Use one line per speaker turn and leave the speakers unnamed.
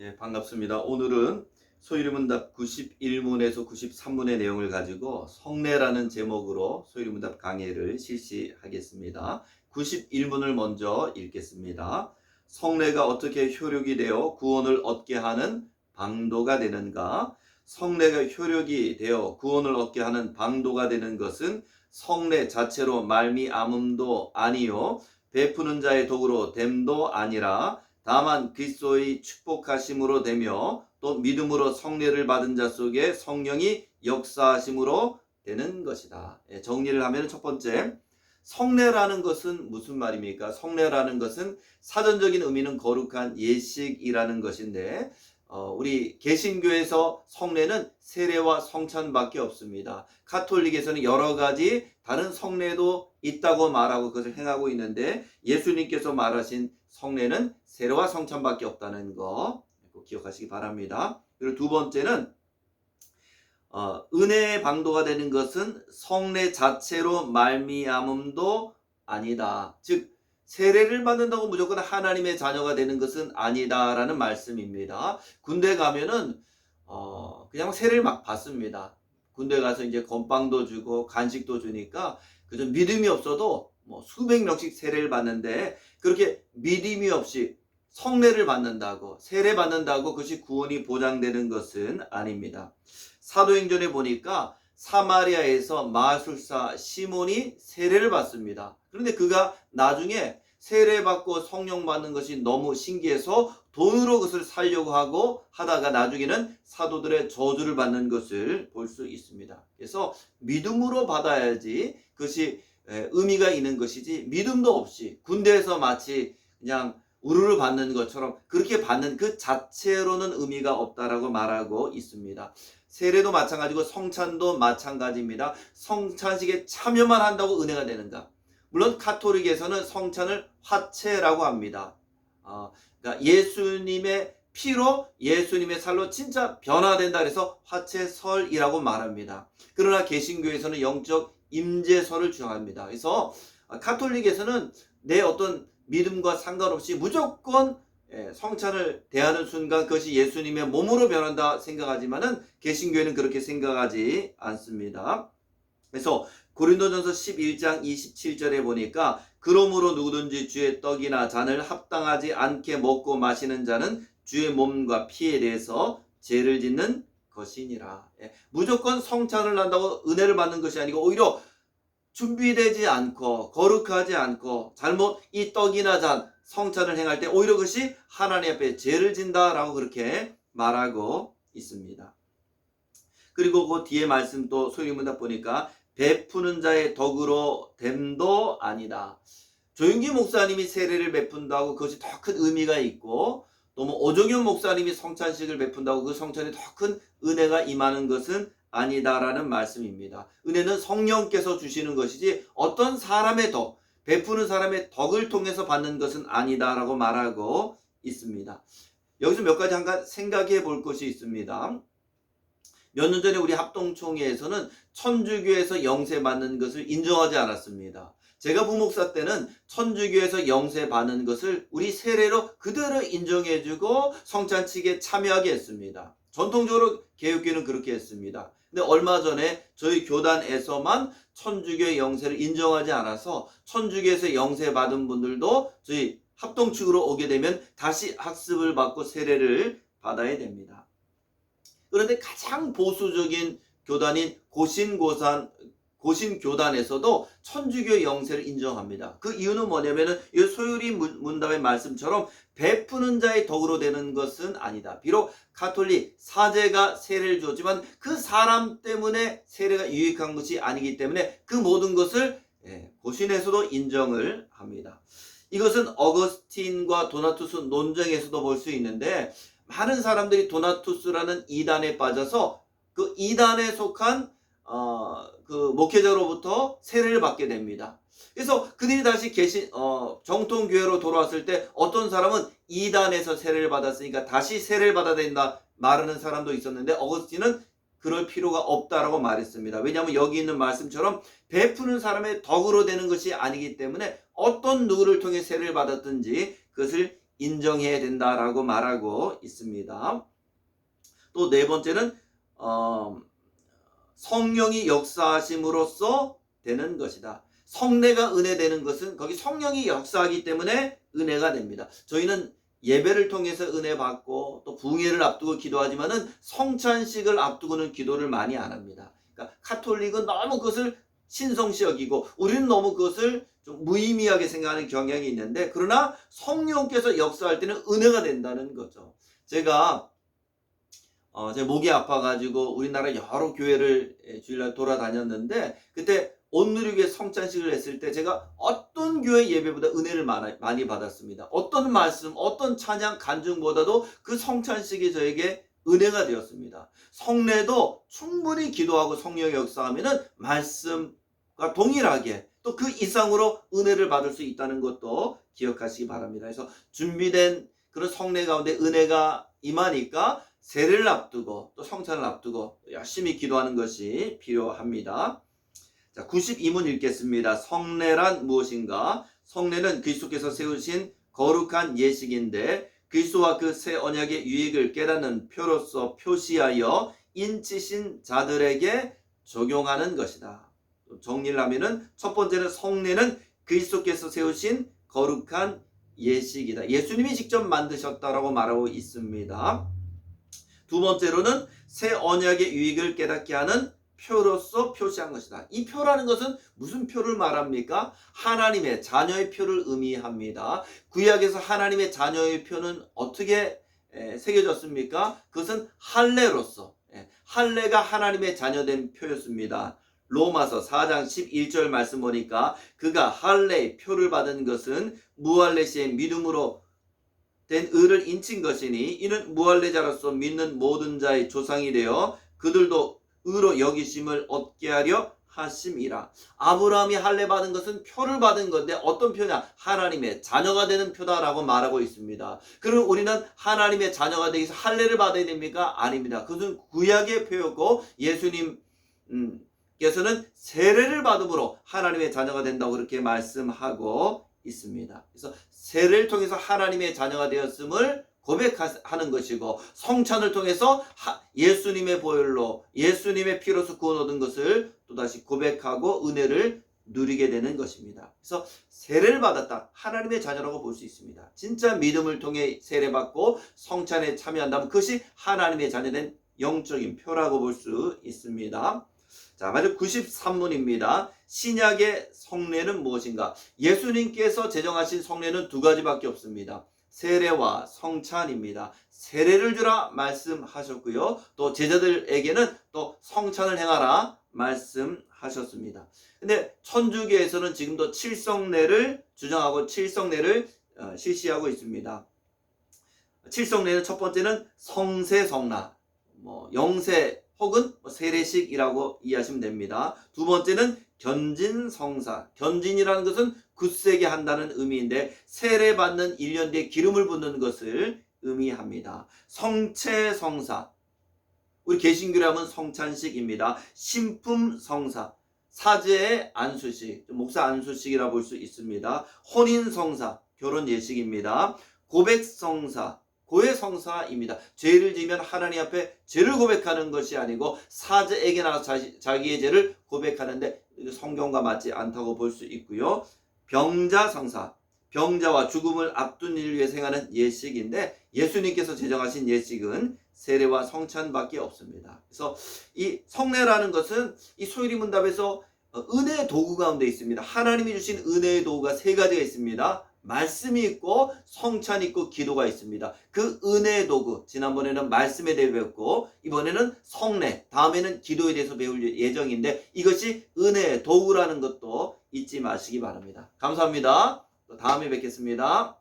예, 반갑습니다. 오늘은 소일문답 91문에서 93문의 내용을 가지고 성례라는 제목으로 소일문답 강의를 실시하겠습니다. 91문을 먼저 읽겠습니다. 성례가 어떻게 효력이 되어 구원을 얻게 하는 방도가 되는가? 성례가 효력이 되어 구원을 얻게 하는 방도가 되는 것은 성례 자체로 말미암음도 아니요 베푸는 자의 도구로 됨도 아니라 다만 그리스도의 축복하심으로 되며 또 믿음으로 성례를 받은 자 속에 성령이 역사하심으로 되는 것이다. 정리를 하면 첫 번째, 성례라는 것은 무슨 말입니까? 성례라는 것은 사전적인 의미는 거룩한 예식이라는 것인데 우리 개신교에서 성례는 세례와 성찬밖에 없습니다. 카톨릭에서는 여러 가지 다른 성례도 있다고 말하고 그것을 행하고 있는데 예수님께서 말하신 성례는 세례와 성찬밖에 없다는 거 꼭 기억하시기 바랍니다. 그리고 두 번째는 은혜의 방도가 되는 것은 성례 자체로 말미암음도 아니다. 즉 세례를 받는다고 무조건 하나님의 자녀가 되는 것은 아니다라는 말씀입니다. 군대 가면은 그냥 세례를 막 받습니다. 군대 가서 이제 건빵도 주고 간식도 주니까 그저 믿음이 없어도 뭐 수백 명씩 세례를 받는데 그렇게 믿음이 없이 성례를 받는다고 세례 받는다고 그것이 구원이 보장되는 것은 아닙니다. 사도행전에 보니까 사마리아에서 마술사 시몬이 세례를 받습니다. 그런데 그가 나중에 세례받고 성령 받는 것이 너무 신기해서 돈으로 그것을 살려고 하고 하다가 나중에는 사도들의 저주를 받는 것을 볼 수 있습니다. 그래서 믿음으로 받아야지 그것이 의미가 있는 것이지 믿음도 없이 군대에서 마치 그냥 우르르 받는 것처럼 그렇게 받는 그 자체로는 의미가 없다라고 말하고 있습니다. 세례도 마찬가지고 성찬도 마찬가지입니다. 성찬식에 참여만 한다고 은혜가 되는가? 물론 카톨릭에서는 성찬을 화채라고 합니다. 그러니까 예수님의 피로 예수님의 살로 진짜 변화된다 그래서 화채설이라고 말합니다. 그러나 개신교에서는 영적 임재설을 주장합니다. 그래서 카톨릭에서는 내 어떤 믿음과 상관없이 무조건 성찬을 대하는 순간 그것이 예수님의 몸으로 변한다 생각하지만은 개신교회는 그렇게 생각하지 않습니다. 그래서 고린도전서 11장 27절에 보니까 그러므로 누구든지 주의 떡이나 잔을 합당하지 않게 먹고 마시는 자는 주의 몸과 피에 대해서 죄를 짓는 것이니라. 무조건 성찬을 한다고 은혜를 받는 것이 아니고 오히려 준비되지 않고 거룩하지 않고 잘못 이 떡이나 잔 성찬을 행할 때 오히려 그것이 하나님 앞에 죄를 진다라고 그렇게 말하고 있습니다. 그리고 그 뒤에 말씀 또 소리문답 보니까 베푸는 자의 덕으로 됨도 아니다. 조윤기 목사님이 세례를 베푼다고 그것이 더 큰 의미가 있고 또 뭐 오종현 목사님이 성찬식을 베푼다고 그 성찬에 더 큰 은혜가 임하는 것은 아니다라는 말씀입니다. 은혜는 성령께서 주시는 것이지 어떤 사람의 덕, 베푸는 사람의 덕을 통해서 받는 것은 아니다라고 말하고 있습니다. 여기서 몇 가지 한가 생각해 볼 것이 있습니다. 몇 년 전에 우리 합동총회에서는 천주교에서 영세 받는 것을 인정하지 않았습니다. 제가 부목사 때는 천주교에서 영세 받는 것을 우리 세례로 그대로 인정해주고 성찬식에 참여하게 했습니다. 전통적으로 개혁교회는 그렇게 했습니다. 근데 얼마 전에 저희 교단에서만 천주교의 영세를 인정하지 않아서 천주교에서 영세 받은 분들도 저희 합동 측으로 오게 되면 다시 학습을 받고 세례를 받아야 됩니다. 그런데 가장 보수적인 교단인 고신교단에서도 천주교 영세를 인정합니다. 그 이유는 뭐냐면은 이 소율이 문답의 말씀처럼 베푸는 자의 덕으로 되는 것은 아니다. 비록 카톨릭 사제가 세례를 주었지만 그 사람 때문에 세례가 유익한 것이 아니기 때문에 그 모든 것을 고신에서도 인정을 합니다. 이것은 어거스틴과 도나투스 논쟁에서도 볼 수 있는데 많은 사람들이 도나투스라는 이단에 빠져서 그 이단에 속한 그 목회자로부터 세례를 받게 됩니다. 그래서 그들이 다시 정통교회로 돌아왔을 때 어떤 사람은 이단에서 세례를 받았으니까 다시 세례를 받아야 된다 말하는 사람도 있었는데 어거스틴은 그럴 필요가 없다라고 말했습니다. 왜냐하면 여기 있는 말씀처럼 베푸는 사람의 덕으로 되는 것이 아니기 때문에 어떤 누구를 통해 세례를 받았든지 그것을 인정 인정해야 된다라고 말하고 있습니다. 또 네 번째는 성령이 역사하심으로써 되는 것이다. 성례가 은혜되는 것은 거기 성령이 역사하기 때문에 은혜가 됩니다. 저희는 예배를 통해서 은혜 받고 또 부흥회를 앞두고 기도하지만은 성찬식을 앞두고는 기도를 많이 안 합니다. 그러니까 카톨릭은 너무 그것을 신성시 여기고 우리는 너무 그것을 좀 무의미하게 생각하는 경향이 있는데, 그러나 성령께서 역사할 때는 은혜가 된다는 거죠. 제가 제 목이 아파가지고 우리나라 여러 교회를 주일날 돌아다녔는데, 그때 온누리교회 성찬식을 했을 때 제가 어떤 교회 예배보다 은혜를 많이 받았습니다. 어떤 말씀, 어떤 찬양, 간증보다도 그 성찬식이 저에게 은혜가 되었습니다. 성례도 충분히 기도하고 성령의 역사하면은 말씀과 동일하게 또 그 이상으로 은혜를 받을 수 있다는 것도 기억하시기 바랍니다. 그래서 준비된 그런 성례 가운데 은혜가 임하니까 세례를 앞두고 또 성찬을 앞두고 열심히 기도하는 것이 필요합니다. 자, 92문 읽겠습니다. 성례란 무엇인가? 성례는 그리스도께서 세우신 거룩한 예식인데 그리스도와 그 새 언약의 유익을 깨닫는 표로서 표시하여 인치신 자들에게 적용하는 것이다. 정리를 하면은 첫 번째는 성례는 그리스도께서 세우신 거룩한 예식이다. 예수님이 직접 만드셨다라고 말하고 있습니다. 두 번째로는 새 언약의 유익을 깨닫게 하는 표로서 표시한 것이다. 이 표라는 것은 무슨 표를 말합니까? 하나님의 자녀의 표를 의미합니다. 구약에서 하나님의 자녀의 표는 어떻게 새겨졌습니까? 그것은 할례로서, 할례가 하나님의 자녀된 표였습니다. 로마서 4장 11절 말씀 보니까 그가 할례의 표를 받은 것은 무할례 시에 믿음으로 된 의를 인친 것이니 이는 무할례자로서 믿는 모든 자의 조상이 되어 그들도 의로 여기심을 얻게 하려 하심이라. 아브라함이 할례 받은 것은 표를 받은 건데 어떤 표냐? 하나님의 자녀가 되는 표다라고 말하고 있습니다. 그럼 우리는 하나님의 자녀가 되기 위해서 할례를 받아야 됩니까? 아닙니다. 그것은 구약의 표였고 예수님께서는 세례를 받음으로 하나님의 자녀가 된다고 그렇게 말씀하고 있습니다. 그래서 세례를 통해서 하나님의 자녀가 되었음을 고백하는 것이고, 성찬을 통해서 예수님의 보혈로 예수님의 피로서 구원 얻은 것을 또다시 고백하고 은혜를 누리게 되는 것입니다. 그래서 세례를 받았다, 하나님의 자녀라고 볼 수 있습니다. 진짜 믿음을 통해 세례받고 성찬에 참여한다면 그것이 하나님의 자녀된 영적인 표라고 볼 수 있습니다. 자, 마지막 93문입니다. 신약의 성례는 무엇인가? 예수님께서 제정하신 성례는 두 가지밖에 없습니다. 세례와 성찬입니다. 세례를 주라 말씀하셨고요. 또 제자들에게는 또 성찬을 행하라 말씀하셨습니다. 근데 천주교에서는 지금도 칠성례를 주장하고 칠성례를 실시하고 있습니다. 칠성례는 첫 번째는 성세성라, 영세 혹은 세례식이라고 이해하시면 됩니다. 두 번째는 견진성사. 견진이라는 것은 굳세게 한다는 의미인데 세례받는 1년 뒤에 기름을 붓는 것을 의미합니다. 성체성사, 우리 개신교로 하면 성찬식입니다. 신품성사, 사제의 안수식, 목사 안수식이라 볼 수 있습니다. 혼인성사, 결혼 예식입니다. 고백성사, 고해성사입니다. 죄를 지면 하나님 앞에 죄를 고백하는 것이 아니고 사제에게 나가서 자기의 죄를 고백하는데 성경과 맞지 않다고 볼 수 있고요. 병자성사, 병자와 죽음을 앞둔 일을 위해 행하는 예식인데 예수님께서 제정하신 예식은 세례와 성찬밖에 없습니다. 그래서 이 성례라는 것은 이 소일이 문답에서 은혜의 도구 가운데 있습니다. 하나님이 주신 은혜의 도구가 세 가지가 있습니다. 말씀이 있고 성찬이 있고 기도가 있습니다. 그 은혜의 도구, 지난번에는 말씀에 대해 배웠고 이번에는 성례, 다음에는 기도에 대해서 배울 예정인데 이것이 은혜의 도구라는 것도 잊지 마시기 바랍니다. 감사합니다. 또 다음에 뵙겠습니다.